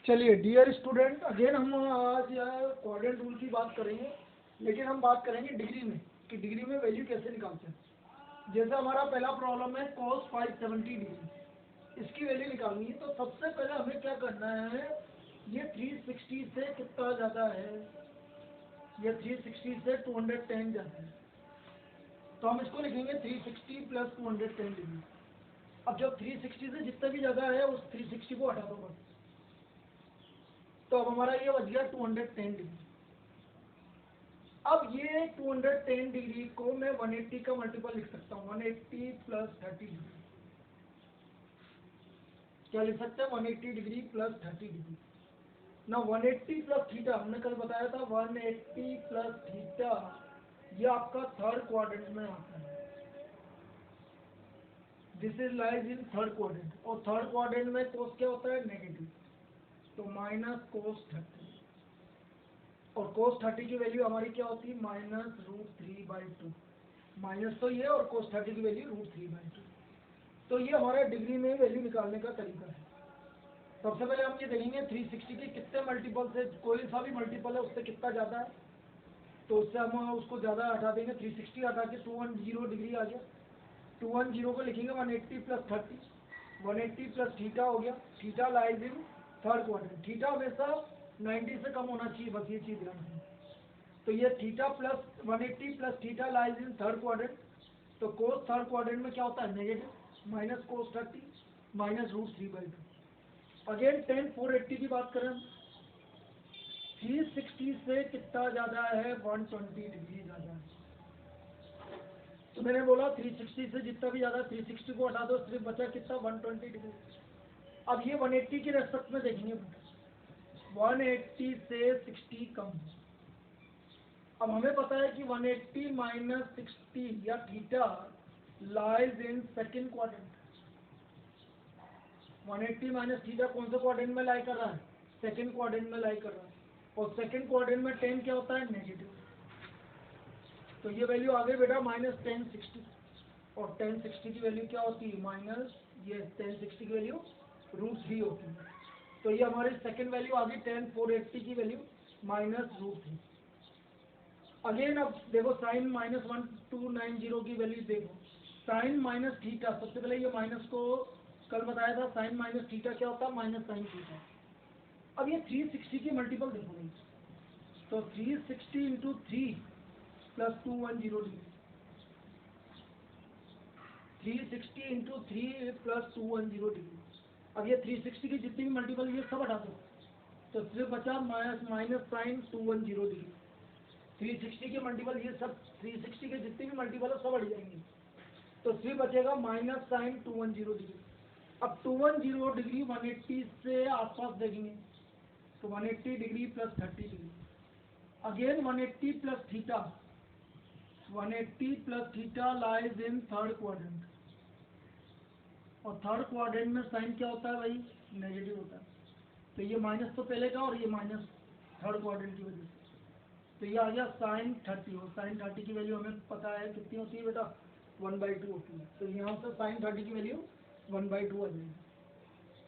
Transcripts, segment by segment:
चलिए dear student, again हम आज क्वाड्रेंट रूल की बात करेंगे, लेकिन हम बात करेंगे डिग्री में कि डिग्री में वैल्यू कैसे निकालते हैं। जैसे हमारा पहला प्रॉब्लम है cos 570 डिग्री, इसकी वैल्यू निकालनी है। तो सबसे पहले हमें क्या करना है, ये 360 से कितना ज़्यादा है, ये 360 से 210 ज़्यादा है, तो हम इसको लिखेंगे 360 प्लस 210 डिग्री। अब जब 360 से जितना भी ज़्यादा है उस 360 को हटा दो बस, तो अब हमारा ये बच गया 210 डिग्री। अब ये 210 डिग्री को मैं 180 का मल्टीपल लिख सकता हूँ, 180 प्लस 30 डिग्री। क्या लिख सकते हैं, 180 डिग्री प्लस 30 डिग्री ना। 180 प्लस थीटा हमने कल बताया था, 180 प्लस थीटा ये आपका थर्ड क्वाड्रेंट में आता है। This is lies in third quadrant, और थर्ड क्वाड्रेंट में कोस क्या होता है, नेगेटिव, तो माइनस कोस 30, और कोस 30 की वैल्यू हमारी क्या होती है, -√3/2। माइनस तो ये और कोस 30 की वैल्यू √3/2। तो ये हमारा डिग्री में वैल्यू निकालने का तरीका है। सबसे पहले हम ये देखेंगे 360 के कितने मल्टीपल से, कोई सा भी मल्टीपल है उससे कितना ज़्यादा है, तो उससे हम उसको ज़्यादा हटा देंगे। 360 हटा के 210 डिग्री आ गया, 210 को लिखेंगे 180 प्लस 30, 180 प्लस थीटा हो गया। Theta lies in third quadrant, theta हमेशा 90 से कम होना चाहिए, बस ये चीज़ ध्यान रखना। तो ये theta plus 180 plus theta lies in third quadrant, तो कोस थर्ड क्वाड्रेंट में क्या होता है, negative, minus cos 30 minus √3/2। Again ten 480 की बात करें, 360 से कितना ज़्यादा है, 120 डिग्री ज़्यादा है। तो मैंने बोला 360 से जितना भी ज़्यादा, 360 को हटा दो, सिर्फ बचा कितना, 120 डिग्री। अब ये 180 के रेस्पेक्ट में देखेंगे, 180 से 60 कम। अब हमें पता है कि 180 माइनस 60 या theta lies in second quadrant. 180 minus theta कौन से क्वाड्रेंट में लाई कर रहा है, सेकेंड क्वाड्रेंट में लाई कर रहा है, और सेकेंड क्वाड्रेंट में 10 क्या होता है, नेगेटिव। तो ये वैल्यू आ गई बेटा -1060, और 1060 की वैल्यू क्या होती है, माइनस, ये 1060 की वैल्यू √3 होती है। तो ये हमारी सेकेंड वैल्यू आ गई 10480 की वैल्यू -√3। अगेन अब देखो साइन -1290 की वैल्यू देखो, साइन माइनस थीटा, सबसे पहले ये माइनस को कल बताया था, साइन माइनस थीटा क्या होता है, माइनस साइन थीटा। अब ये 360 की मल्टीपल देखो भाई, तो 360 into 3 plus 210 degree, 360 into 3 plus 210 degree. अब ये 360 की जितनी भी मल्टीपल ये सब हटा दो, तो सिर्फ बचा माइनस साइन 210 डिग्री। 360 के मल्टीपल ये सब, 360 के जितने भी मल्टीपल है सब हट जाएंगे, तो सिर्फ बचेगा माइनस साइन 210 डिग्री। अब 210 डिग्री 180 से आसपास देखेंगे, तो 180 degree plus 30 degree. Again 180 plus theta, 180 plus theta lies in third quadrant, और थर्ड क्वाड्रेंट में साइन क्या होता है भाई, नेगेटिव होता है। तो ये माइनस तो पहले का, और ये माइनस थर्ड क्वाड्रेंट की वजह से, तो ये आ गया साइन 30, और साइन 30 की वैल्यू हमें पता है कितनी होती है बेटा, 1/2 होती है। तो यहाँ से साइन 30 की वैल्यू 1/2 आ जाएगी,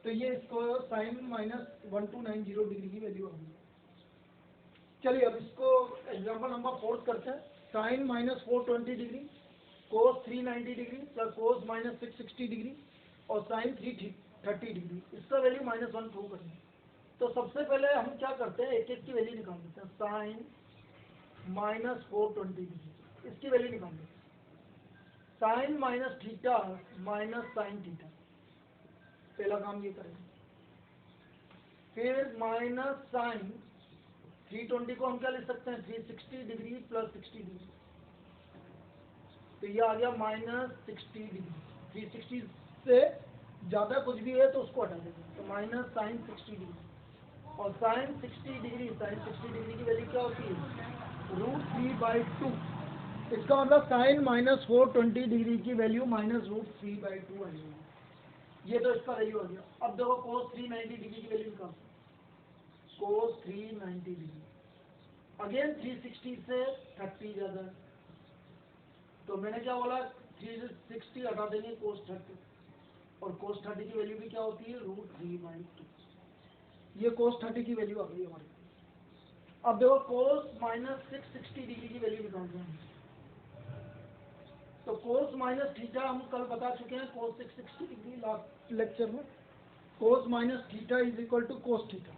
तो ये इसको साइन -1290 डिग्री की वैल्यू आ गई। चलिए अब इसको एग्जाम्पल नंबर 4 करते हैं। साइन -420 डिग्री, कोस 390 डिग्री प्लस कोस -660 डिग्री, और साइन 330 डिग्री, इसका वैल्यू -1 प्रूव करेंगे। तो सबसे पहले हम क्या करते हैं, एक एक की वैल्यू निकाल देते हैं। साइन -420 डिग्री, इसकी वैल्यू निकाल देते हैं। Sine minus theta minus sine theta, पहला काम ये करेंगे। फिर माइनस साइन 320 को हम क्या लिख सकते हैं, 360 डिग्री प्लस 60 डिग्री, तो ये आ गया -60 डिग्री। 360 से ज़्यादा कुछ भी है तो उसको हटा देंगे, तो माइनस साइन 60 डिग्री, और साइन 60 डिग्री, साइन 60 डिग्री की वैल्यू क्या होती है, √3/2। इसका मतलब साइन -420 डिग्री की वैल्यू -√3/2 आ जाएगी। ये तो इसका वैल्यू आ गया। अब देखो कोस 390 डिग्री की वैल्यू निकाल, कोस 390 डिग्री, अगेन 360 से 30 ज़्यादा है, तो मैंने क्या बोला, 360 हटा देंगे, कोस 30, और कोस 30 की वैल्यू भी क्या होती है, √3/2। ये cos 30 की वैल्यू आ गई हमारे पास। अब देखो cos माइनस 660 डिग्री की वैल्यू निकालते हैं। तो cos माइनस थीटा हम कल बता चुके हैं, cos 660 डिग्री लास्ट लेक्चर में। cos minus theta is equal to cos theta.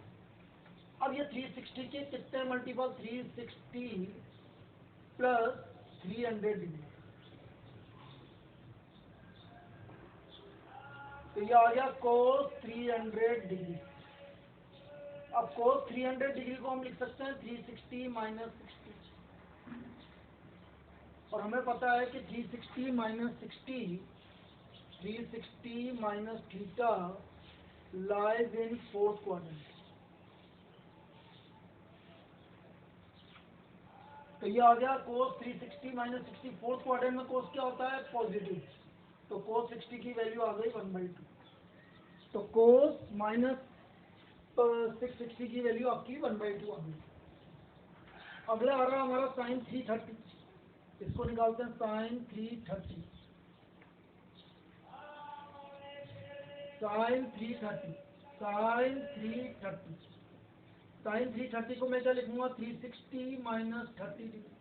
अब ये 360 के कितने मल्टीपल, 360 प्लस 300 डिग्री, तो ये आ गया cos 300 डिग्री। अब cos 300 डिग्री को हम लिख सकते हैं 360 माइनस 60, और हमें पता है कि 360 minus 60, 360 minus theta lies in fourth quadrant. तो ये आ गया cos 360 माइनस 60, फोर्थ क्वाड्रेंट में cos क्या होता है, पॉजिटिव, तो cos 60 की वैल्यू आ गई 1/2। तो cos माइनस 660 की वैल्यू आपकी 1/2 आ गई। अगला आ रहा है हमारा साइन 330, इसको निकालते हैं साइन 330। साइन 330, साइन 330, साइन 330 को मैं क्या लिखूंगा, 360 minus 30 degree.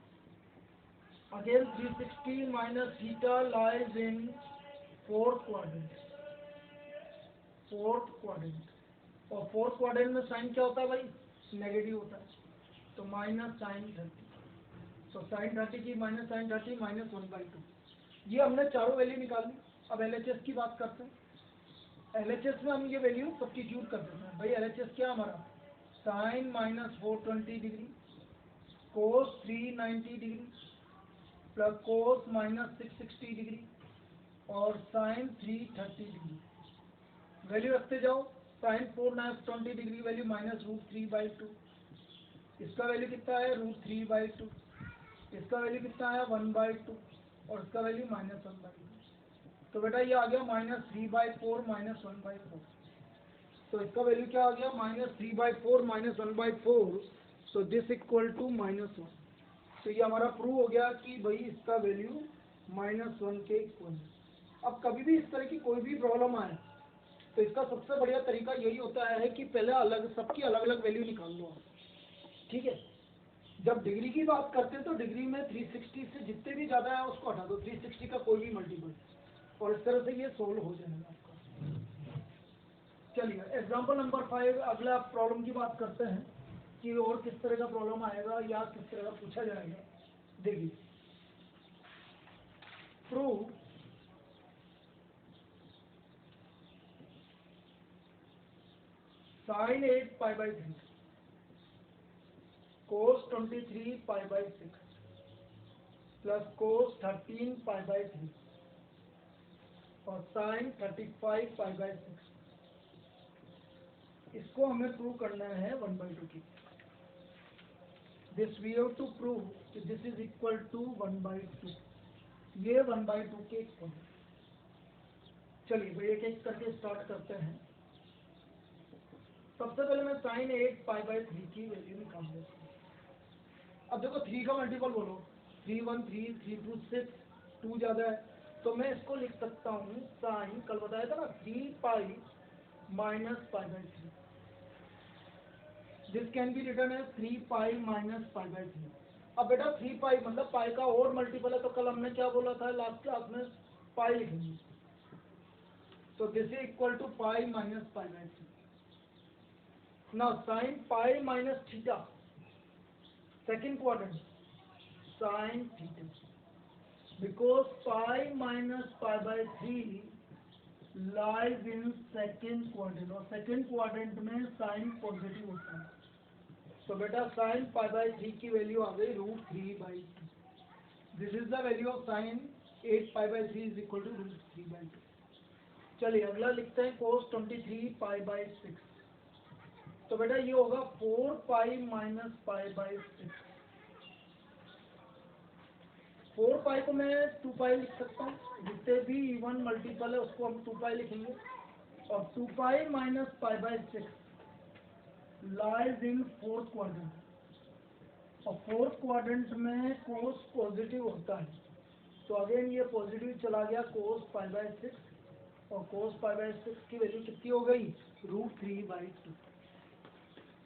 Again 360 minus theta lies in fourth quadrant, fourth quadrant. और फोर्थ क्वाड्रेंट में साइन क्या होता है भाई, नेगेटिव होता है, तो माइनस साइन 30। तो साइन 30 की माइनस साइन 30 माइनस 1/2। ये हमने चारों वैल्यू निकाल ली। अब एलएचएस की बात करते हैं। एलएचएस में हम ये वैल्यू सब्स्टिट्यूट कर देते हैं। भाई एलएचएस क्या हमारा, साइन माइनस 420 डिग्री, कोस 390 degree, plus cos minus 660 degree, और साइन 330 डिग्री। वैल्यू रखते जाओ, साइन 420 डिग्री वैल्यू माइनस √3/2, इसका वैल्यू कितना है √3/2, इसका वैल्यू कितना है 1/2, और इसका वैल्यू माइनस 1/2। तो बेटा ये आ गया माइनस 3/4 माइनस 1/4। तो इसका वैल्यू क्या आ गया, minus 3/4 minus 1/4, so this equal to -1। तो ये हमारा प्रूव हो गया कि भाई इसका वैल्यू -1 के इक्वल है। अब कभी भी इस तरह की कोई भी प्रॉब्लम आए तो इसका सबसे बढ़िया तरीका यही होता है कि पहले सबकी अलग अलग वैल्यू निकाल लो आप, ठीक है। जब डिग्री की बात करते हैं तो डिग्री में 360 से जितने भी ज़्यादा है उसको हटा दो, 360 का कोई भी मल्टीपल, और इस तरह से ये सोल्व हो जाएगा आपका। चलिए एग्जाम्पल नंबर 5, अगला प्रॉब्लम की बात करते हैं कि और किस तरह का प्रॉब्लम आएगा या किस तरह का पूछा जाएगा। देखिए, prove sin 8π/3 cos 23π/6 plus cos 13π/3 और sin 35π/6, इसको हमें प्रूव करना है 1/2 की। This we have to prove कि दिस इज इक्वल टू 1/2, ये 1/2 के इक्वल है। चलिए भाई एक एक करके स्टार्ट करते हैं। सबसे पहले मैं sin 8π/3 की वैल्यू निकाल देता हूँ। अब देखो 3 का मल्टीपल बोलो, 3 1 3 3 2 6, 2 ज़्यादा है, तो मैं इसको लिख सकता हूँ साइन, कल बताया था ना, 3π minus π/3। This can be written as 3π minus π/3। अब बेटा 3π मतलब पाई का और मल्टीपल है, तो कल हमने क्या बोला था लास्ट क्लास में, पाई लिखेंगे, तो this is equal to pi minus π/3। Now sin pi minus theta, second quadrant, sin theta, because pi minus pi/3 lies in second quadrant, और second quadrant में sin पॉजिटिव होता है। तो बेटा sin pi/3 की वैल्यू आ गई √3/2। This is the value of sin 8π/3 is equal to √3/2। चलिए अगला लिखते हैं cos 23π/6। तो बेटा ये होगा 4π माइनस π/6। 4π को मैं 2π लिख सकता हूँ, जितने भी इवन मल्टीपल है उसको हम 2π लिखेंगे, और 2π minus π/6 lies in fourth quadrant, और फोर्थ क्वाड्रेंट में कोस पॉजिटिव होता है, तो अगेन ये पॉजिटिव चला गया कोस π/6, और कोस π/6 की वैल्यू कितनी हो गई, √3/2।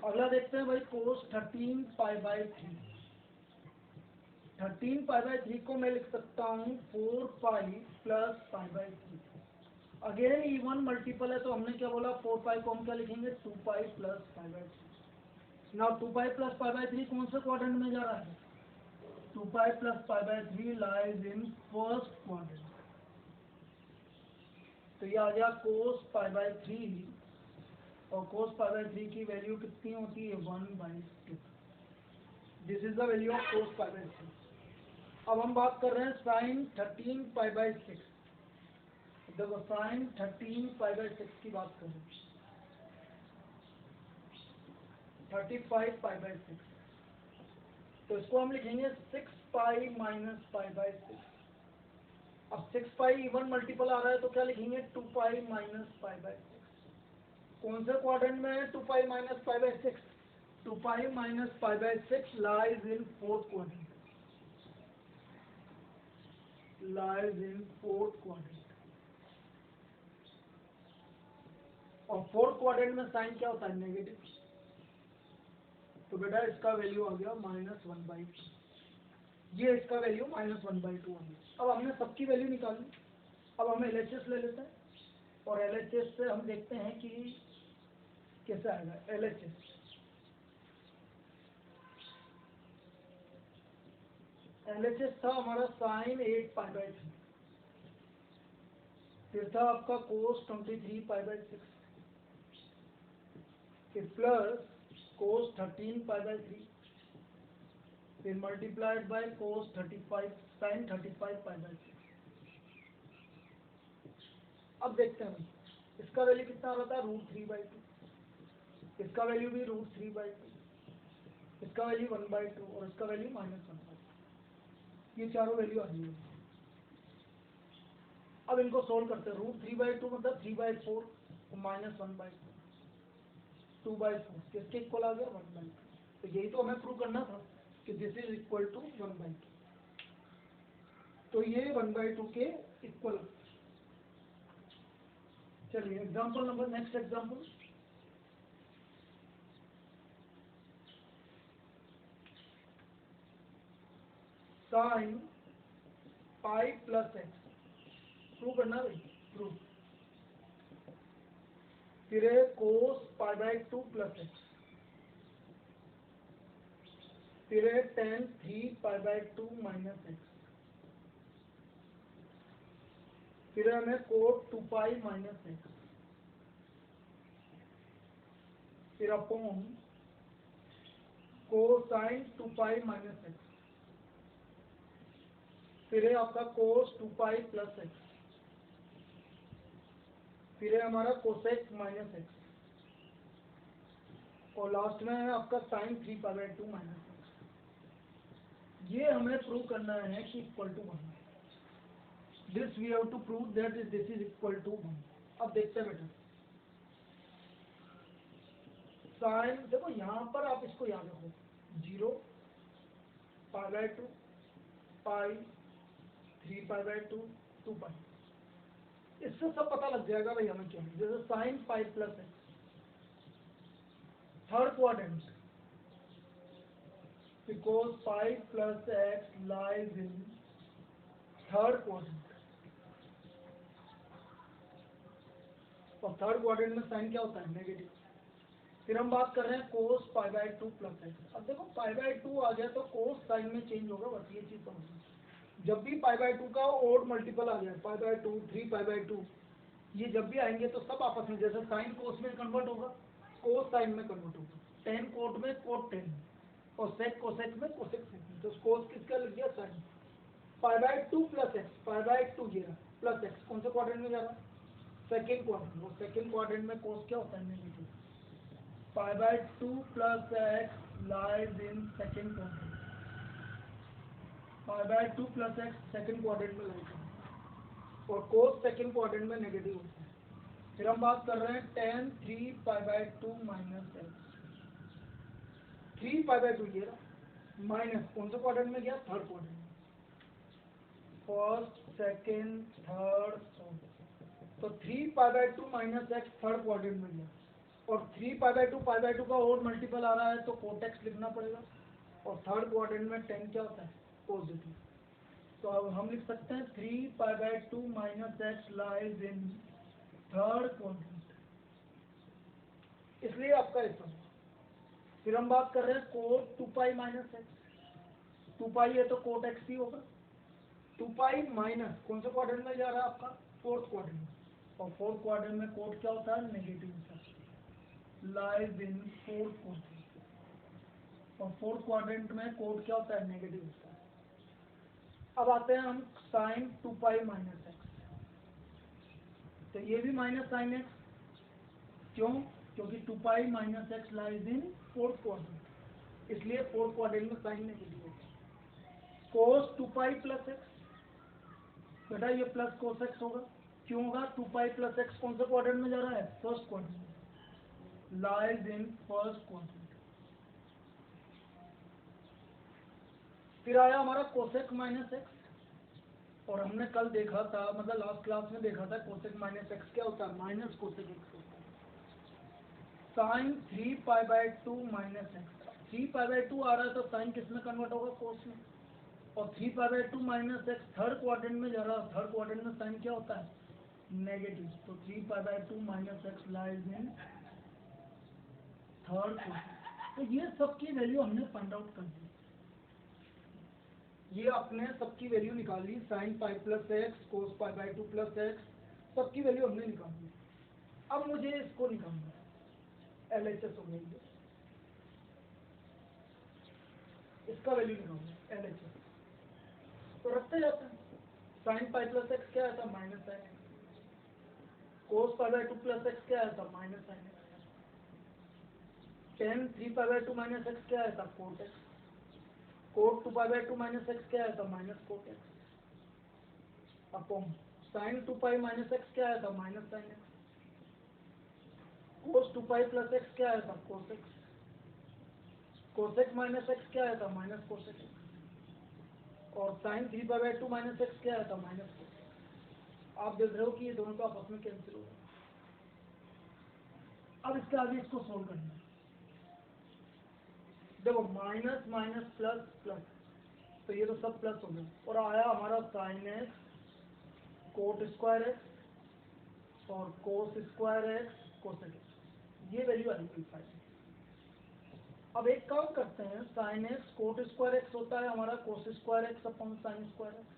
अगला देखते हैं भाई कोस 13π/3। 13π/3 को मैं लिख सकता हूँ 4π + π/3। अगेन इवन मल्टीपल है तो हमने क्या बोला 4π को हम क्या लिखेंगे 2π + π/3। नाउ 2π + π/3 कौन से क्वाड्रेंट में जा रहा है? 2π + π/3 लाइज इन फर्स्ट क्वाड्रेंट। तो ये आ गया कोस π/3 और कोस π/3 की वैल्यू कितनी होती है 1/2। This is the value of cos π/3। अब हम बात कर रहे हैं साइन 13π/6। देखो साइन 13π/6 की बात कर रहे हैं 35π/6। तो इसको हम लिखेंगे 6π - π/6। अब 6π इवन मल्टीपल आ रहा है तो क्या लिखेंगे 2π - π/6। कौन से क्वाड्रेंट में है 2π - π/6? 2π - π/6 lies in fourth quadrant. Lies in fourth quadrant. और फोर्थ क्वाड्रेंट में साइन क्या होता है नेगेटिव। तो बेटा इसका वैल्यू आ गया -1/2। ये इसका वैल्यू -1/2 आ गया। अब हमने सबकी वैल्यू निकाली। अब हम LHS ले लेते हैं और LHS से हम देखते हैं कि कैसे आएगा LHS। LHS था हमारा साइन 8π/3, फिर था आपका कोस 23π/6, फिर प्लस कोस 13π/3, फिर मल्टीप्लाइड बाय कोस 35 साइन 35π/6। अब देखते हैं इसका वैल्यू कितना आ रहा था √3/2। इसका वैल्यू भी √3/2, इसका वैल्यू 1/2 और इसका वैल्यू -1/2। ये चारों वैल्यू आ रही है। अब इनको सोल्व करते हैं। √3/2 मतलब 3/4 और -1/2 2/4 किसके इक्वल आ गया 1/2। तो यही तो हमें प्रूव करना था कि दिस इज इक्वल टू 1/2। तो ये 1/2 के इक्वल। चलिए example number next example. Sine pi plus x prove करना भाई प्रूव। फिर है कोस π/2 प्लस एक्स, फिर है tan 3π/2 माइनस एक्स, फिर हमें कोट 2π माइनस एक्स, फिर अपॉन कोसाइन 2π माइनस एक्स, फिर है आपका कोस 2π प्लस एक्स, फिर है हमारा कोसेक माइनस एक्स और लास्ट में है आपका साइन 3π/2 माइनस एक्स। ये हमें प्रूव करना है कि equal to 1। This we have to prove that this is equal to 1। अब देखते हैं बेटा साइन देखो यहाँ पर आप इसको याद रखो 0 π/2 पाई 3π/2 2π। इससे सब पता लग जाएगा भाई हमें क्या है। जैसे sine pi plus x third quadrant because pi plus X lies in third quadrant. और थर्ड क्वाड्रेंट में साइन क्या होता है नेगेटिव। फिर हम बात कर रहे हैं कोस π/2 प्लस एक्स। अब देखो π/2 आ गया तो कोस साइन में चेंज होगा, बस ये चीज समझो। जब भी π/2 का ओड मल्टीपल आ जाए π/2 3π/2 ये जब भी आएंगे तो सब आपस में जैसे साइन कोस में कन्वर्ट होगा कोस साइन में कन्वर्ट होगा, टेन कोट में कोट टेन और सेक कोसेक में कोसेक सेक। तो कोस किसका लग गया साइन π/2 प्लस एक्स π/2 ये प्लस एक्स कौन से क्वाड्रेंट में जा रहा है सेकेंड क्वाड्रेंट। वो सेकेंड क्वाड्रेंट में कोस क्या होता है negative. π/2 plus X lies in second quadrant. π/2 plus X second quadrant में लाइज और कोस सेकेंड क्वाड्रेंट में नेगेटिव होता है। फिर हम बात कर रहे हैं tan 3π/2 माइनस एक्स। 3π/2 ये माइनस कौन सा क्वाड्रेंट में गया थर्ड क्वाड्रेंट में। First second third fourth. तो 3π/2 माइनस एक्स थर्ड क्वाड्रेंट में गया और 3 π/2 का और मल्टीपल आ रहा है तो कोटेक्स लिखना पड़ेगा। और थर्ड क्वाड्रेंट में 10 क्या होता है? पॉजिटिव। तो अब हम लिख सकते हैं 3 π/2 minus X lies in third quadrant, इसलिए आपका ऐसा। फिर हम बात कर रहे हैं कोट 2π माइनस एक्स। 2π है तो कोट एक्स ही होगा। 2π माइनस कौन सा क्वाड्रेंट में जा रहा है आपका? फोर्थ क्वाड्रेंट में। और फोर्थ क्वाड्रेंट में कोट क्या होता है? नेगेटिव होता है, लाइज इन फोर्थ क्वाड्रेंट। और फोर्थ क्वाड्रेंट में कोट क्या होता है? नेगेटिव होता है। अब आते हैं हम साइन 2π माइनस एक्स। तो ये भी माइनस साइन एक्स, क्यों? क्योंकि 2π minus X lies in fourth quadrant, इसलिए फोर्थ क्वाड्रेंट में साइन नेगेटिव होता है। कोस 2π प्लस एक्स, बेटा ये प्लस कोस एक्स होगा। क्यों होगा? 2π प्लस एक्स कौन सा क्वाड्रेंट में जा रहा है? First quadrant, lies in first quadrant. फिर आया हमारा कोसेक माइनस एक्स, और हमने कल देखा था, मतलब लास्ट क्लास में देखा था, कोसेक माइनस एक्स क्या होता है? माइनस कोसेक एक्स होता है। साइन 3π/2 माइनस एक्स, 3π/2 आ रहा है तो साइन किस में कन्वर्ट होगा? कोस में। और 3π/2 माइनस एक्स थर्ड क्वाड्रेंट में जा रहा है, थर्ड क्वाड्रेंट में साइन क्या होता है? नेगेटिव। तो 3π/2 minus X lies in third quadrant. तो ये सबकी वैल्यू हमने फाइंड आउट कर दी, ये अपने सबकी वैल्यू निकाल ली। Sine pi plus x, cos π/2 plus x, सबकी वैल्यू हमने निकाल ली। अब मुझे इसको निकालना है, LHS हो गई, इसका वैल्यू निकालना LHS। तो रखते जाते हैं। साइन पाई प्लस एक्स क्या आता? Minus sine X. Cos π/2 plus X क्या आता? Minus sine X. Tan 3π/2 minus X क्या आता? Cot X. Cot 2π/2 minus X क्या आता? Minus cot X. Upon sine 2π minus X क्या आता? Minus sine X. Cos 2π plus X क्या आता? Cos X. Cosec minus X क्या आता? Minus cosec X. और साइन 3π/2 माइनस एक्स क्या आता? Minus cosec X. आप देख रहे हो कि ये दोनों तो आपस में कैंसिल हो गए। अब इसके आगे इसको सोल्व करना है। देखो माइनस माइनस प्लस प्लस, तो ये तो सब प्लस हो गया, और आया हमारा sine x cot square x और cos square x cosec x, ये वैल्यू आई फाइव। अब एक काम करते हैं, sine x cot square x होता है हमारा cos square x upon sine square x,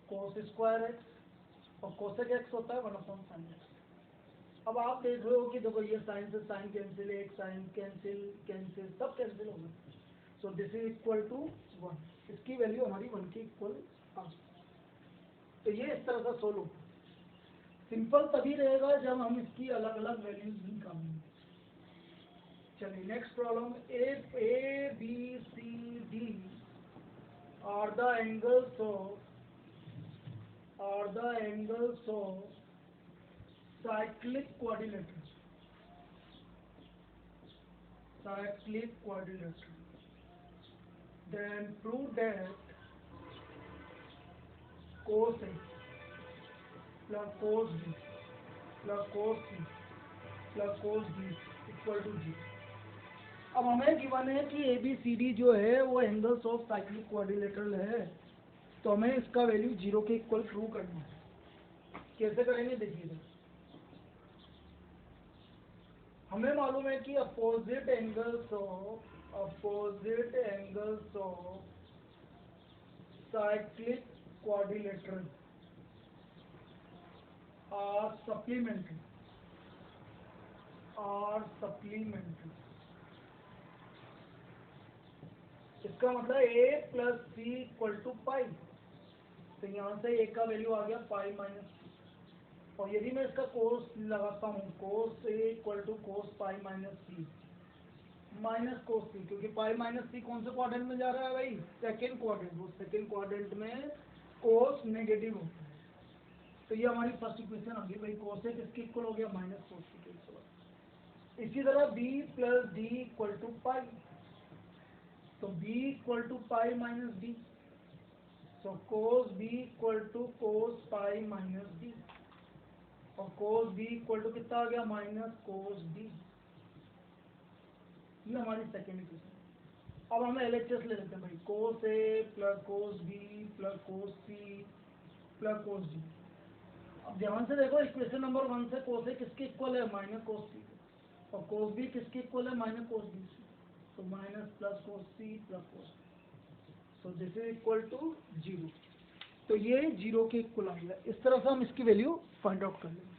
cos square x, और कोसेक एक्स होता है 1 अपॉन साइन एक्स। अब आप देख रहे हो कि देखो ये साइन से साइन कैंसिल, एक साइन कैंसिल कैंसिल, सब कैंसिल हो गए। So this is equal to 1, इसकी वैल्यू हमारी 1 की इक्वल आ गई। तो ये इस तरह से सोल्व होगा। सिंपल तभी रहेगा जब हम इसकी अलग अलग वैल्यूज निकालेंगे। चलिए next problem, if A B C D are the angles of cyclic quadrilateral, then prove that cos A plus cos B plus cos C plus cos D equal to 0। अब हमें गिवन है कि ABCD जो है वो angles of cyclic quadrilateral है, तो हमें इसका वैल्यू 0 के इक्वल प्रूव करना है। कैसे करेंगे देखिएगा। हमें मालूम है कि opposite angles of cyclic quadrilateral are supplementary, इसका मतलब a plus c equal to pi, तो यहाँ से a का वैल्यू आ गया पाई माइनस सी, और यदि मैं इसका कोस लगाता हूँ, cos a equal to cos pi minus c minus cos c, क्योंकि पाई माइनस सी कौन से क्वाड्रेंट में जा रहा है भाई? Second quadrant. वो सेकेंड क्वाड्रेंट में कोस नेगेटिव होता है, तो ये हमारी फर्स्ट इक्वेशन आ गई भाई, कोस ए किसके इक्वल हो गया? माइनस कोस सी के इक्वल। इसी तरह b plus d equal to pi, तो b equal to pi minus d, so cos b equal to cos pi minus d. और कोस बी इक्वल टू कितना आ गया, माइनस कोस बी। ये हमारी second equation. अब हम LHS ले लेते हैं भाई, cos a plus cos b plus cos C plus cos d. अब ध्यान से देखो, इक्वेशन नंबर 1 से कोस ए किसके इक्वल है, माइनस कोस सी, और कोस बी किसके इक्वल है, माइनस कोस बी। तो minus plus cos C plus cos B, so this is equal to 0। तो ये 0 के इक्वल आ गया। इस तरह से हम इसकी वैल्यू फाइंड आउट कर लेंगे।